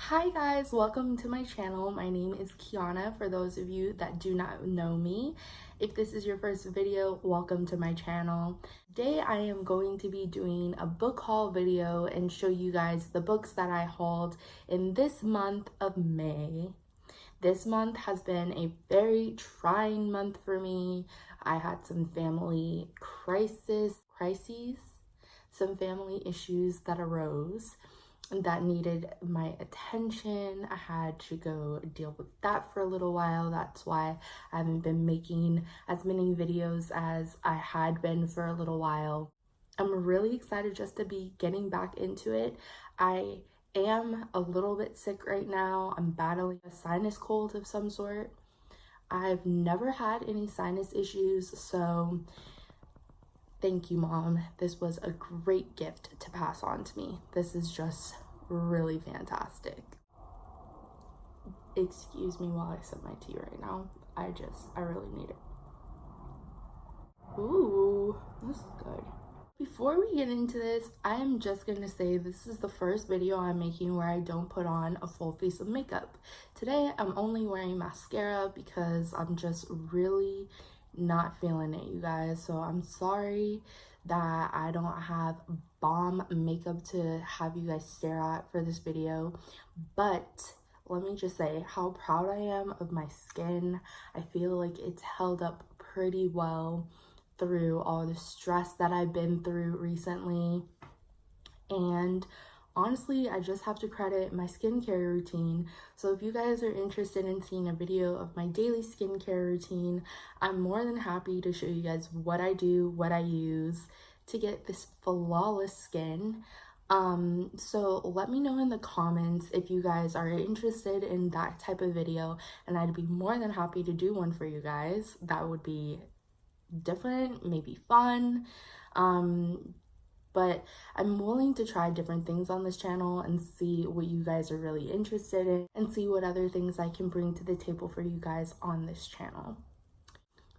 Hi guys, welcome to my channel. My name is Kiana for those of you that do not know me. If this is your first video, welcome to my channel. Today I am going to be doing a book haul video and show you guys the books that I hauled in this month of May. This month has been a very trying month for me. I had some family crises, some family issues that arose that needed my attention. I had to go deal with that for a little while. That's why I haven't been making as many videos as I had been for a little while. I'm really excited just to be getting back into it. I am a little bit sick right now. I'm battling a sinus cold of some sort. I've never had any sinus issues, so thank you, Mom. This was a great gift to pass on to me. This is just really fantastic. Excuse me while I sip my tea right now. I really need it. Ooh, this is good. Before we get into this, I am just going to say this is the first video I'm making where I don't put on a full face of makeup. Today, I'm only wearing mascara because I'm just really not feeling it, you guys. So I'm sorry that I don't have bomb makeup to have you guys stare at for this video. But let me just say how proud I am of my skin. I feel like it's held up pretty well through all the stress that I've been through recently. And honestly, I just have to credit my skincare routine. So if you guys are interested in seeing a video of my daily skincare routine, I'm more than happy to show you guys what I do, what I use to get this flawless skin. So let me know in the comments if you guys are interested in that type of video, and I'd be more than happy to do one for you guys. That would be different, maybe fun. But I'm willing to try different things on this channel and see what you guys are really interested in and see what other things I can bring to the table for you guys on this channel.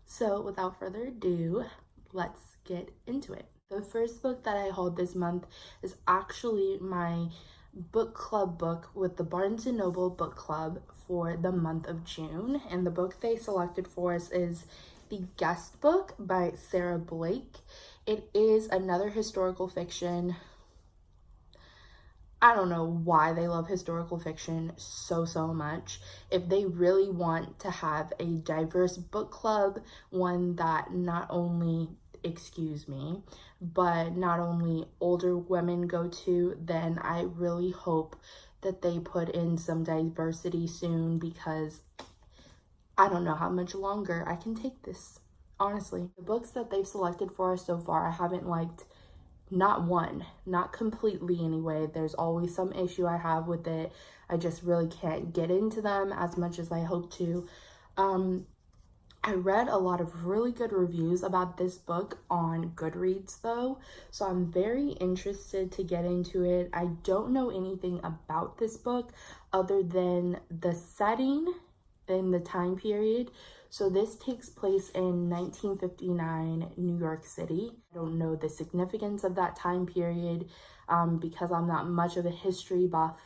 So without further ado, let's get into it. The first book that I hauled this month is actually my book club book with the Barnes & Noble book club for the month of June. And the book they selected for us is The Guest Book by Sarah Blake. It is another historical fiction. I don't know why they love historical fiction so much. If they really want to have a diverse book club, one that not only, but not only older women go to, then I really hope that they put in some diversity soon, because I don't know how much longer I can take this, honestly. The books that they've selected for us so far, I haven't liked not one, not completely anyway. There's always some issue I have with it. I just really can't get into them as much as I hope to. I read a lot of really good reviews about this book on Goodreads though, so I'm very interested to get into it. I don't know anything about this book other than the setting in the time period. So this takes place in 1959 New York City. I don't know the significance of that time period because I'm not much of a history buff,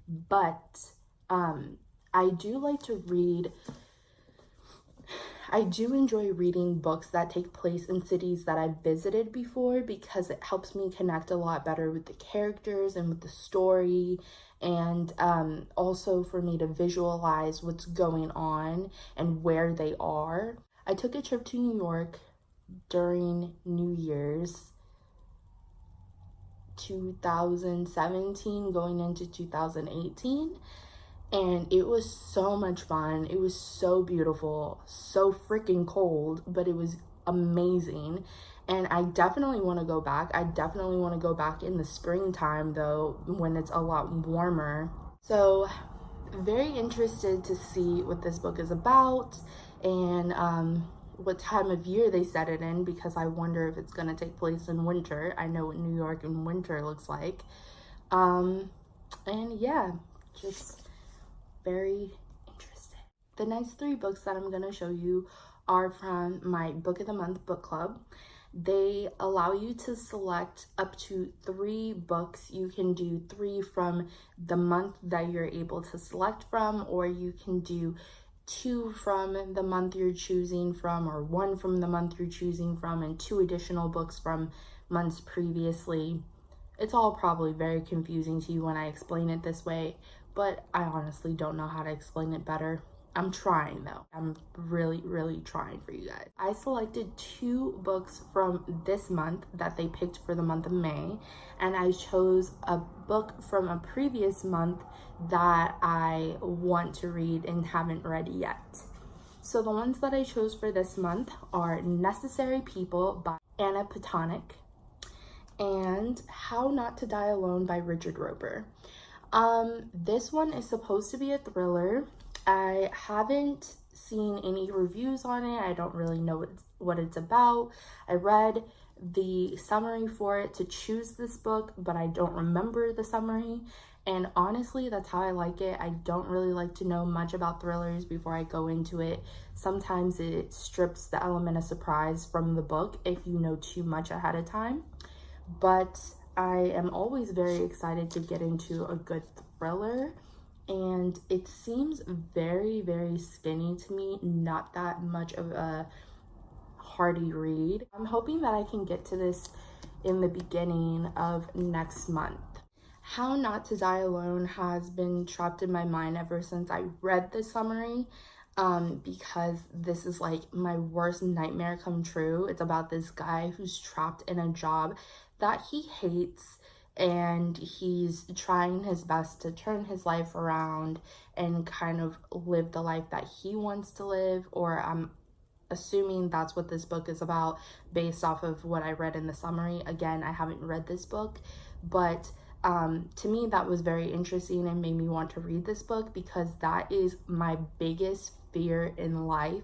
but I do like to read. I do enjoy reading books that take place in cities that I've visited before, because it helps me connect a lot better with the characters and with the story, and also for me to visualize what's going on and where they are. I took a trip to New York during New Year's 2017 going into 2018. And it was so much fun. It was so beautiful, so freaking cold, but it was amazing. And I definitely want to go back. I definitely want to go back in the springtime though, when it's a lot warmer. So very interested to see what this book is about and what time of year they set it in, because I wonder if it's going to take place in winter. I know what New York in winter looks like. And yeah, just very interested. The next three books that I'm going to show you are from my Book of the Month book club, They allow you to select up to 3 books. You can do 3 from the month that you're able to select from, or you can do 2 from the month you're choosing from, or 1 from the month you're choosing from, and 2 additional books from months previously. It's all probably very confusing to you when I explain it this way, but I honestly don't know how to explain it better. I'm trying though. I'm really trying for you guys. I selected 2 books from this month that they picked for the month of May, and I chose a book from a previous month that I want to read and haven't read yet. So the ones that I chose for this month are Necessary People by Anna Platonic and How Not to Die Alone by Richard Roeper. This one is supposed to be a thriller. I haven't seen any reviews on it. I don't really know what it's about. I read the summary for it to choose this book, but I don't remember the summary. And honestly, that's how I like it. I don't really like to know much about thrillers before I go into it. Sometimes it strips the element of surprise from the book if you know too much ahead of time. But I am always very excited to get into a good thriller. And it seems very skinny to me, not that much of a hearty read. I'm hoping that I can get to this in the beginning of next month. How Not to Die Alone has been trapped in my mind ever since I read the summary, because this is like my worst nightmare come true. It's about this guy who's trapped in a job that he hates, and he's trying his best to turn his life around and kind of live the life that he wants to live, or I'm assuming that's what this book is about based off of what I read in the summary. Again, I haven't read this book, but to me that was very interesting and made me want to read this book, because that is my biggest fear in life,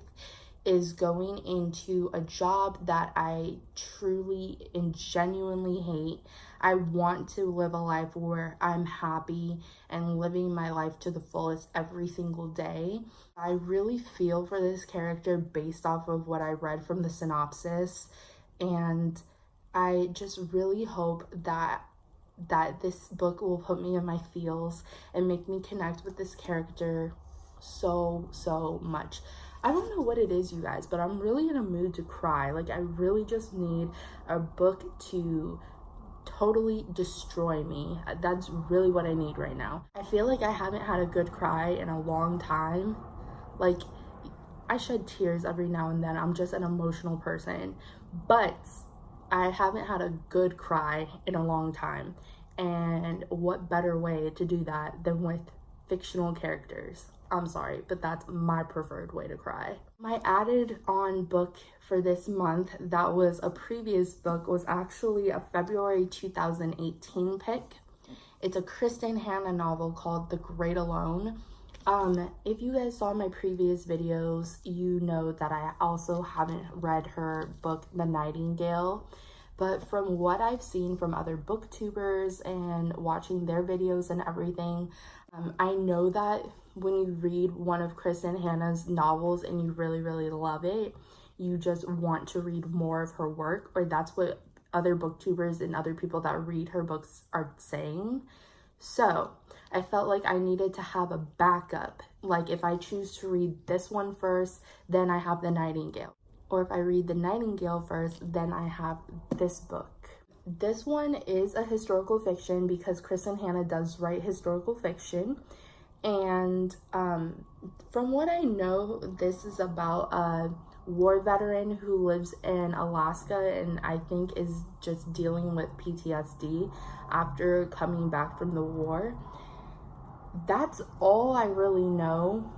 is going into a job that I truly and genuinely hate. I want to live a life where I'm happy and living my life to the fullest every single day. I really feel for this character based off of what I read from the synopsis, and I just really hope that this book will put me in my feels and make me connect with this character so much. I don't know what it is, you guys, but I'm really in a mood to cry. Like, I really just need a book to totally destroy me. That's really what I need right now. I feel like I haven't had a good cry in a long time. Like, I shed tears every now and then. I'm just an emotional person, but I haven't had a good cry in a long time. And what better way to do that than with fictional characters? I'm sorry, but that's my preferred way to cry. My added on book for this month that was a previous book was actually a February 2018 pick. It's a Kristin Hannah novel called The Great Alone. If you guys saw my previous videos, you know that I also haven't read her book, The Nightingale. But from what I've seen from other booktubers and watching their videos and everything, I know that when you read one of Kristin Hannah's novels and you really love it, you just want to read more of her work, or that's what other booktubers and other people that read her books are saying. So I felt like I needed to have a backup. Like, if I choose to read this one first, then I have The Nightingale. Or if I read The Nightingale first, then I have this book. This one is a historical fiction because Kristin Hannah does write historical fiction. And from what I know, this is about a war veteran who lives in Alaska and I think is just dealing with PTSD after coming back from the war. That's all I really know.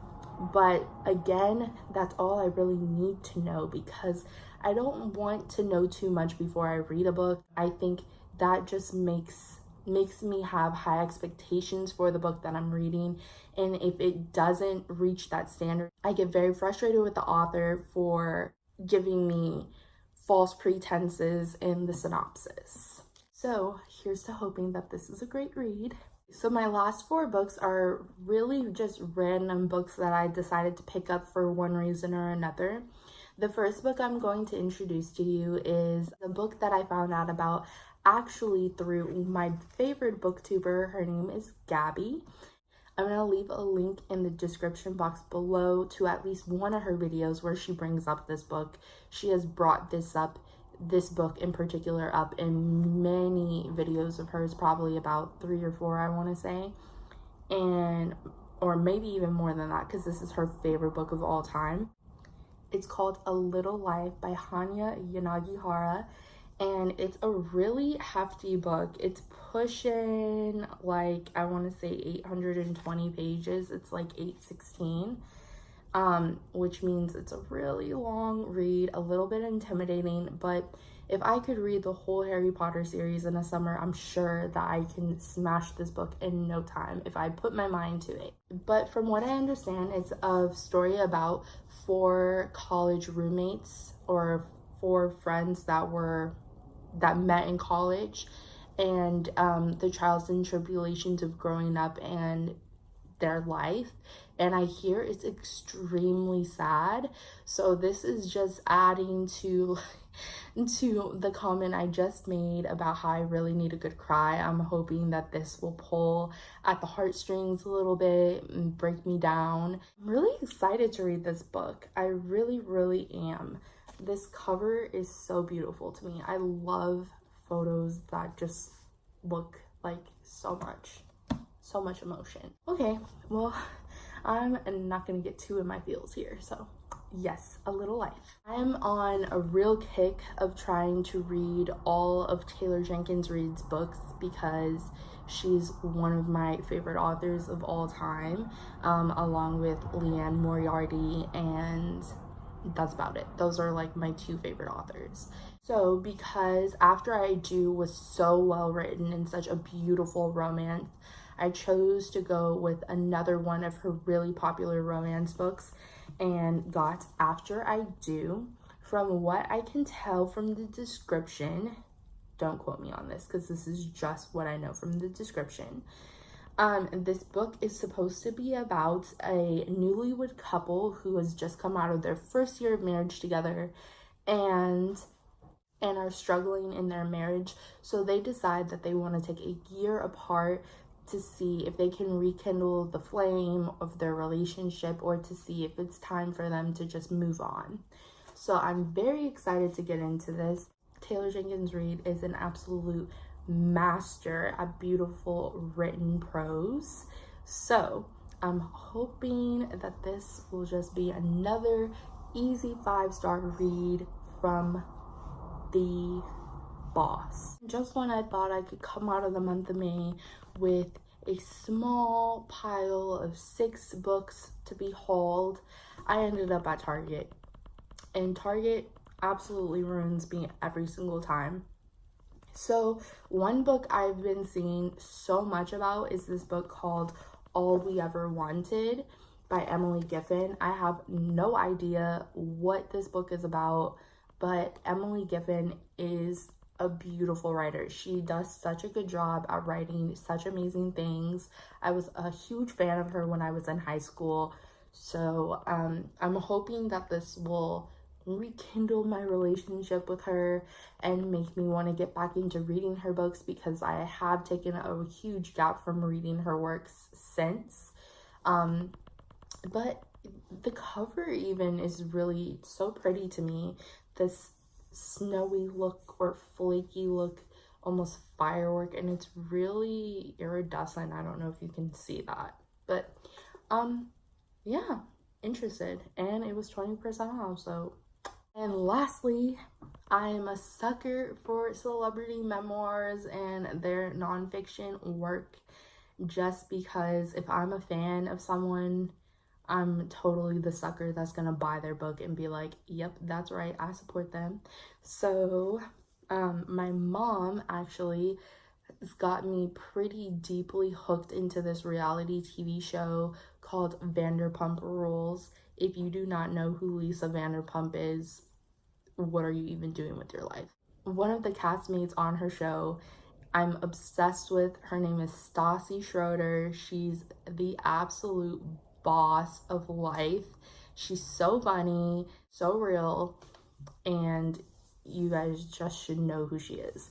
But again, that's all I really need to know, because I don't want to know too much before I read a book. I think that just makes me have high expectations for the book that I'm reading. And if it doesn't reach that standard, I get very frustrated with the author for giving me false pretenses in the synopsis. So here's to hoping that this is a great read. So my last 4 books are really just random books that I decided to pick up for one reason or another. The first book I'm going to introduce to you is a book that I found out about actually through my favorite booktuber. Her name is Gabby. I'm going to leave a link in the description box below to at least one of her videos where she brings up this book. She has brought this book in particular up in many videos of hers, probably about 3 or 4, I want to say, or maybe even more than that, because this is her favorite book of all time. It's called A Little Life by Hanya Yanagihara, and it's a really hefty book. It's pushing, like, I want to say 820 pages. It's like 816, which means it's a really long read, a little bit intimidating, but if I could read the whole Harry Potter series in a summer, I'm sure that I can smash this book in no time if I put my mind to it. But from what I understand, it's a story about 4 college roommates, or 4 friends that met in college, and the trials and tribulations of growing up and their life. And I hear it's extremely sad, so this is just adding to the comment I just made about how I really need a good cry. I'm hoping that this will pull at the heartstrings a little bit and break me down. I'm really excited to read this book. I really am. This cover is so beautiful to me. I love photos that just look like so much emotion. Okay, well, I'm not gonna get too in my feels here, so yes, A Little Life. I'm on a real kick of trying to read all of Taylor Jenkins Reid's books because she's one of my favorite authors of all time, along with Liane Moriarty, and that's about it. Those are like my 2 favorite authors. So because After I Do was so well written and such a beautiful romance, I chose to go with another one of her really popular romance books and got After I Do. From what I can tell from the description, don't quote me on this because this is just what I know from the description. This book is supposed to be about a newlywed couple who has just come out of their first year of marriage together and are struggling in their marriage. So they decide that they want to take a year apart to see if they can rekindle the flame of their relationship, or to see if it's time for them to just move on. So I'm very excited to get into this. Taylor Jenkins Reid is an absolute master at beautiful written prose. So I'm hoping that this will just be another easy 5-star read from the boss. Just when I thought I could come out of the month of May with a small pile of 6 books to be hauled, I ended up at Target. And Target absolutely ruins me every single time. So one book I've been seeing so much about is this book called All We Ever Wanted by Emily Giffin. I have no idea what this book is about, but Emily Giffin is a beautiful writer. She does such a good job at writing such amazing things. I was a huge fan of her when I was in high school. So I'm hoping that this will rekindle my relationship with her and make me want to get back into reading her books, because I have taken a huge gap from reading her works since. But the cover even is really so pretty to me. This snowy look or flaky look, almost firework, and it's really iridescent. I don't know if you can see that, but yeah, interested, and it was 20% off. So, and lastly, I am a sucker for celebrity memoirs and their nonfiction work, just because if I'm a fan of someone, I'm totally the sucker that's gonna buy their book and be like, yep, that's right, I support them. So my mom actually has got me pretty deeply hooked into this reality TV show called Vanderpump Rules. If you do not know who Lisa Vanderpump is, what are you even doing with your life? One of the castmates on her show, I'm obsessed with. Her name is Stassi Schroeder. She's the absolute boss of life. She's so funny, so real, and you guys just should know who she is.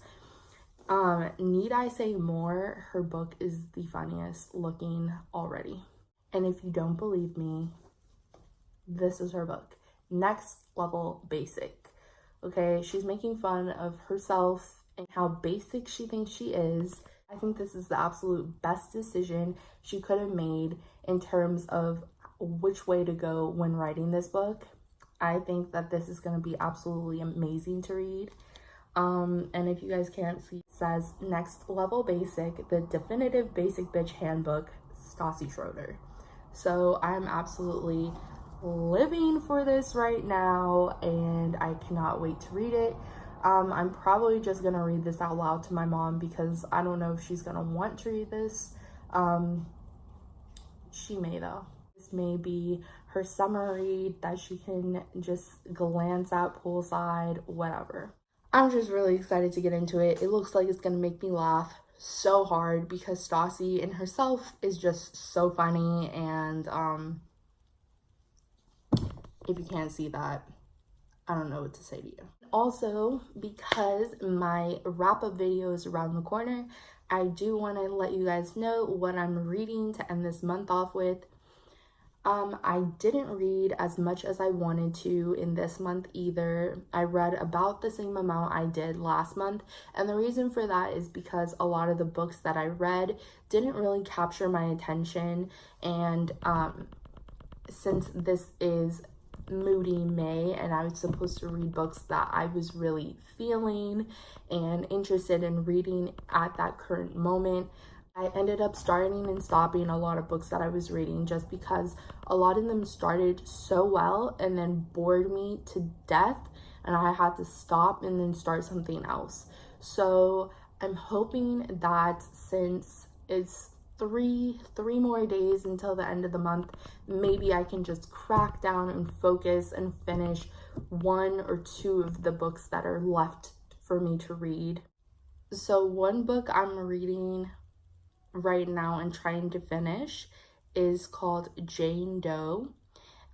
Need I say more? Her book is the funniest looking already. And if you don't believe me, this is her book, Next Level Basic. Okay, she's making fun of herself and how basic she thinks she is. I think this is the absolute best decision she could have made in terms of which way to go when writing this book. I think that this is going to be absolutely amazing to read. And if you guys can't see, it says Next Level Basic, the definitive basic bitch handbook, Stassi Schroeder. So I'm absolutely living for this right now, and I cannot wait to read it. I'm probably just gonna read this out loud to my mom because I don't know if she's gonna want to read this. She may though. This may be her summer read that she can just glance at poolside, whatever. I'm just really excited to get into it. It looks like it's gonna make me laugh so hard because Stassi in herself is just so funny, and if you can't see that, I don't know what to say to you. Also, because my wrap-up video is around the corner, I do want to let you guys know what I'm reading to end this month off with. I didn't read as much as I wanted to in this month either. I read about the same amount I did last month, and the reason for that is because a lot of the books that I read didn't really capture my attention, and since this is moody May and I was supposed to read books that I was really feeling and interested in reading at that current moment, I ended up starting and stopping a lot of books that I was reading just because a lot of them started so well and then bored me to death, and I had to stop and then start something else. So I'm hoping that since it's three more days until the end of the month, maybe I can just crack down and focus and finish one or two of the books that are left for me to read. So one book I'm reading right now and trying to finish is called Jane Doe,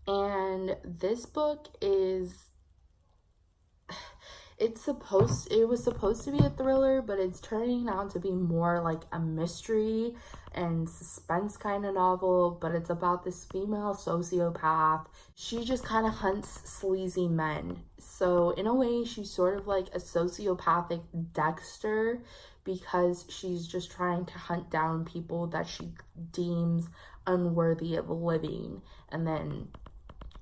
and this book is it was supposed to be a thriller, but it's turning out to be more like a mystery and suspense kind of novel. But it's about this female sociopath. She just kind of hunts sleazy men, so in a way she's sort of like a sociopathic Dexter, because she's just trying to hunt down people that she deems unworthy of living and then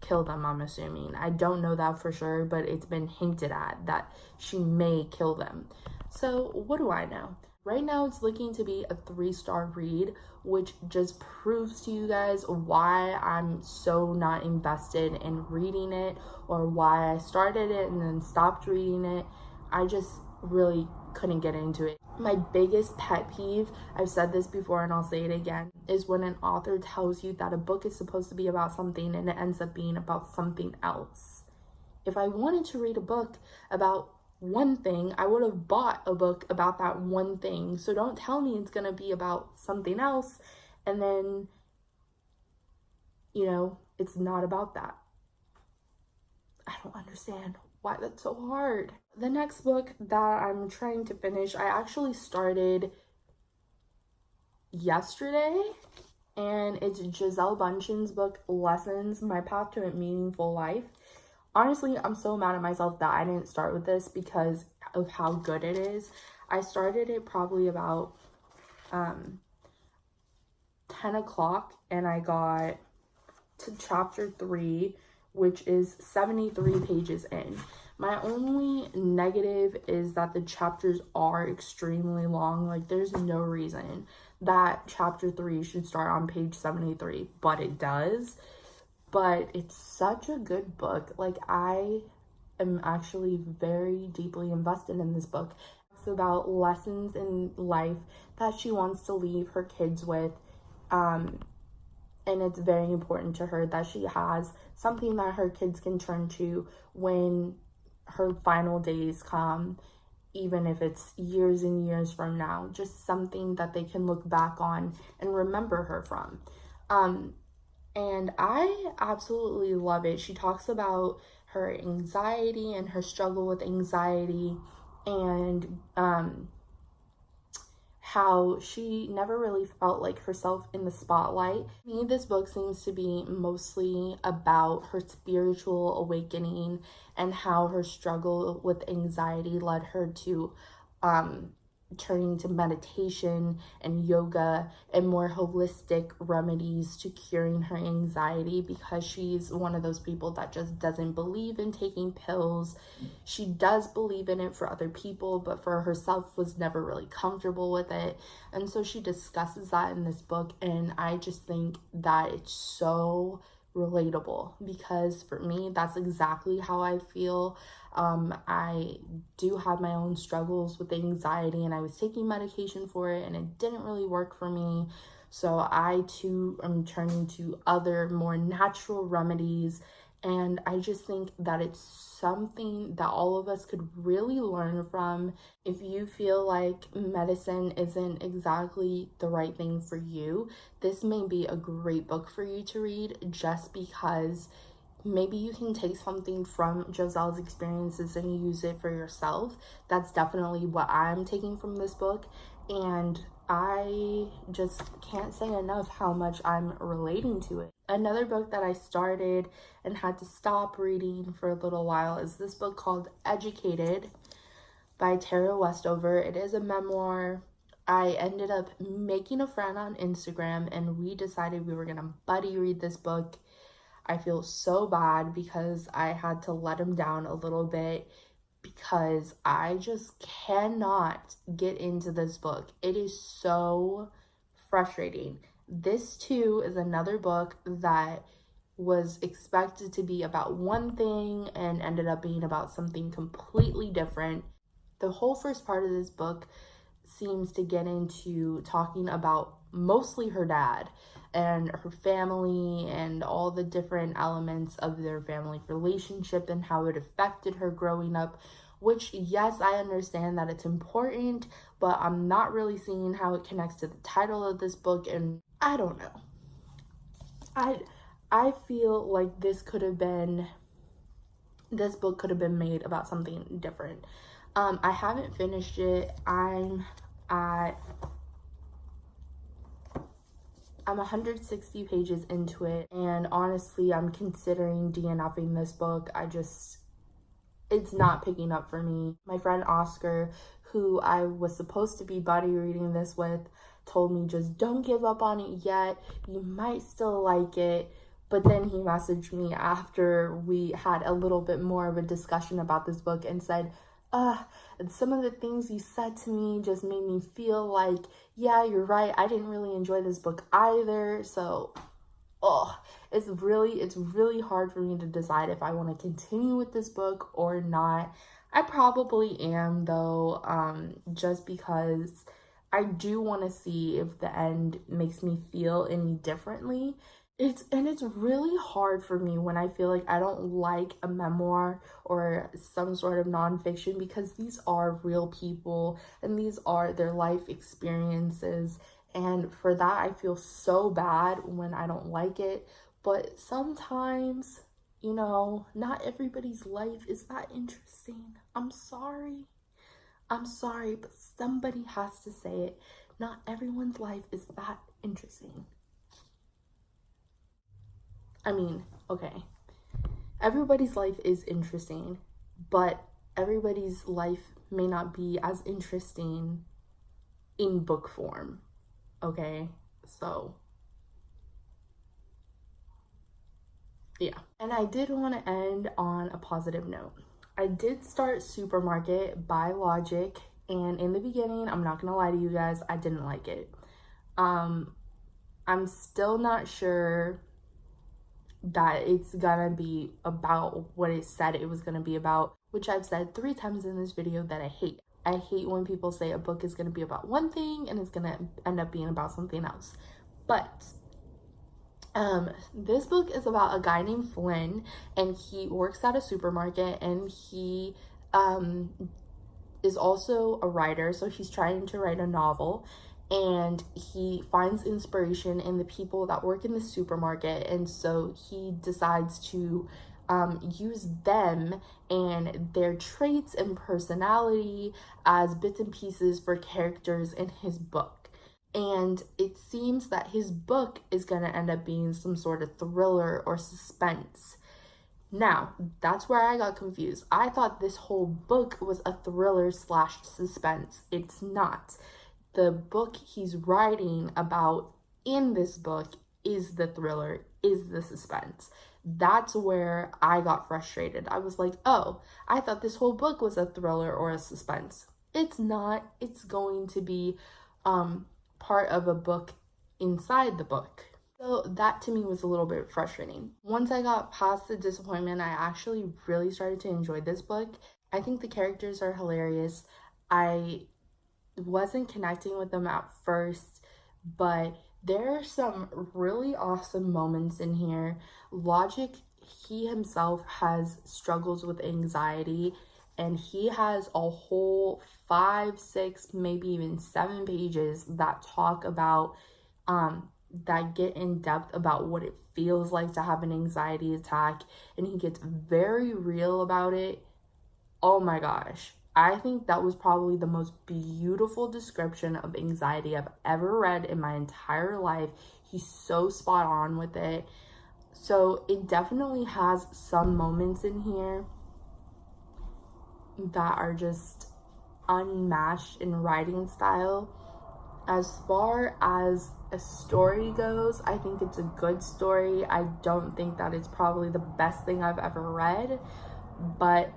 kill them, I'm assuming. I don't know that for sure, but it's been hinted at that she may kill them. So what do I know? Right now it's looking to be a 3-star read, which just proves to you guys why I'm so not invested in reading it, or why I started it and then stopped reading it. I just really couldn't get into it. My biggest pet peeve, I've said this before and I'll say it again, is when an author tells you that a book is supposed to be about something and it ends up being about something else. If I wanted to read a book about one thing, I would have bought a book about that one thing. So don't tell me it's going to be about something else and then, you know, it's not about that. I don't understand why that's so hard. The next book that I'm trying to finish, I actually started yesterday, and it's Gisele Bündchen's book, Lessons, My Path to a Meaningful Life. Honestly, I'm so mad at myself that I didn't start with this because of how good it is. I started it probably about 10 o'clock, and I got to chapter 3, which is 73 pages in. My only negative is that the chapters are extremely long. Like, there's no reason that chapter 3 should start on page 73, but it does. But it's such a good book. Like, I am actually very deeply invested in this book. It's about lessons in life that she wants to leave her kids with. And it's very important to her that she has something that her kids can turn to when her final days come, even if it's years and years from now. Just something that they can look back on and remember her from. And I absolutely love it. She talks about her anxiety and her struggle with anxiety, and how she never really felt like herself in the spotlight. To me, this book seems to be mostly about her spiritual awakening and how her struggle with anxiety led her to turning to meditation and yoga and more holistic remedies to curing her anxiety, because she's one of those people that just doesn't believe in taking pills. She does believe in it for other people, but for herself was never really comfortable with it. And so she discusses that in this book, and I just think that it's so relatable, because for me, that's exactly how I feel. I do have my own struggles with anxiety, and I was taking medication for it and it didn't really work for me. So I too am turning to other more natural remedies, and I just think that it's something that all of us could really learn from. If you feel like medicine isn't exactly the right thing for you, this may be a great book for you to read, just because maybe you can take something from Joselle's experiences and use it for yourself. That's definitely what I'm taking from this book, and I just can't say enough how much I'm relating to it. Another book that I started and had to stop reading for a little while is this book called Educated by Tara Westover. It is a memoir. I ended up making a friend on Instagram, and we decided we were gonna buddy read this book. I feel so bad because I had to let him down a little bit, because I just cannot get into this book. It is so frustrating. This too is another book that was expected to be about one thing and ended up being about something completely different. The whole first part of this book seems to get into talking about mostly her dad and her family and all the different elements of their family relationship and how it affected her growing up, which, yes, I understand that it's important, but I'm not really seeing how it connects to the title of this book, and I don't know. I feel like this book could have been made about something different. I haven't finished it. I'm 160 pages into it, and honestly, I'm considering DNFing this book. It's not picking up for me. My friend Oscar, who I was supposed to be buddy reading this with, told me just don't give up on it yet. You might still like it. But then he messaged me after we had a little bit more of a discussion about this book and said, some of the things you said to me just made me feel like, yeah, you're right, I didn't really enjoy this book either. So it's really hard for me to decide if I want to continue with this book or not. I probably am, though, just because I do want to see if the end makes me feel any differently. It's really hard for me when I feel like I don't like a memoir or some sort of nonfiction, because these are real people and these are their life experiences. And for that, I feel so bad when I don't like it. But sometimes, not everybody's life is that interesting. I'm sorry, but somebody has to say it. Not everyone's life is that interesting. I mean, okay, everybody's life is interesting, but everybody's life may not be as interesting in book form, okay? So, yeah. And I did want to end on a positive note. I did start Supermarket by Logic, and in the beginning, I'm not gonna lie to you guys, I didn't like it. I'm still not sure that it's gonna be about what it said it was gonna be about, which I've said 3 times in this video that I hate. I hate when people say a book is gonna be about one thing and it's gonna end up being about something else. But this book is about a guy named Flynn, and he works at a supermarket, and he is also a writer, so he's trying to write a novel. And he finds inspiration in the people that work in the supermarket, and so he decides to use them and their traits and personality as bits and pieces for characters in his book. And it seems that his book is going to end up being some sort of thriller or suspense. Now, that's where I got confused. I thought this whole book was a thriller / suspense. It's not. The book he's writing about in this book is the thriller, is the suspense. That's where I got frustrated. I was like, oh, I thought this whole book was a thriller or a suspense. It's not. It's going to be part of a book inside the book. So that to me was a little bit frustrating. Once I got past the disappointment, I actually really started to enjoy this book. I think the characters are hilarious. I wasn't connecting with them at first, but there are some really awesome moments in here. Logic, he himself has struggles with anxiety, and he has a whole 5, 6, maybe even 7 pages that talk about that get in depth about what it feels like to have an anxiety attack, and he gets very real about it. Oh my gosh, I think that was probably the most beautiful description of anxiety I've ever read in my entire life. He's so spot on with it. So it definitely has some moments in here that are just unmatched in writing style. As far as a story goes, I think it's a good story. I don't think that it's probably the best thing I've ever read, but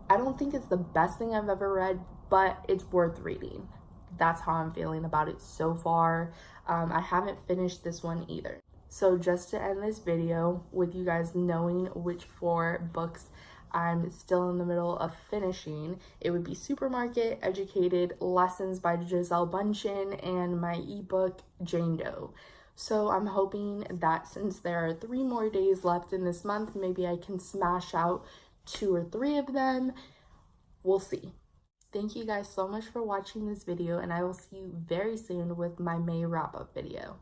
I don't think it's the best thing I've ever read, but it's worth reading. That's how I'm feeling about it so far. I haven't finished this one either. So just to end this video with you guys knowing which 4 books I'm still in the middle of finishing, it would be Supermarket, Educated, Lessons by Gisele Bündchen, and my ebook, Jane Doe. So I'm hoping that since there are 3 more days left in this month, maybe I can smash out 2 or 3 of them. We'll see. Thank you guys so much for watching this video, and I will see you very soon with my May wrap-up video.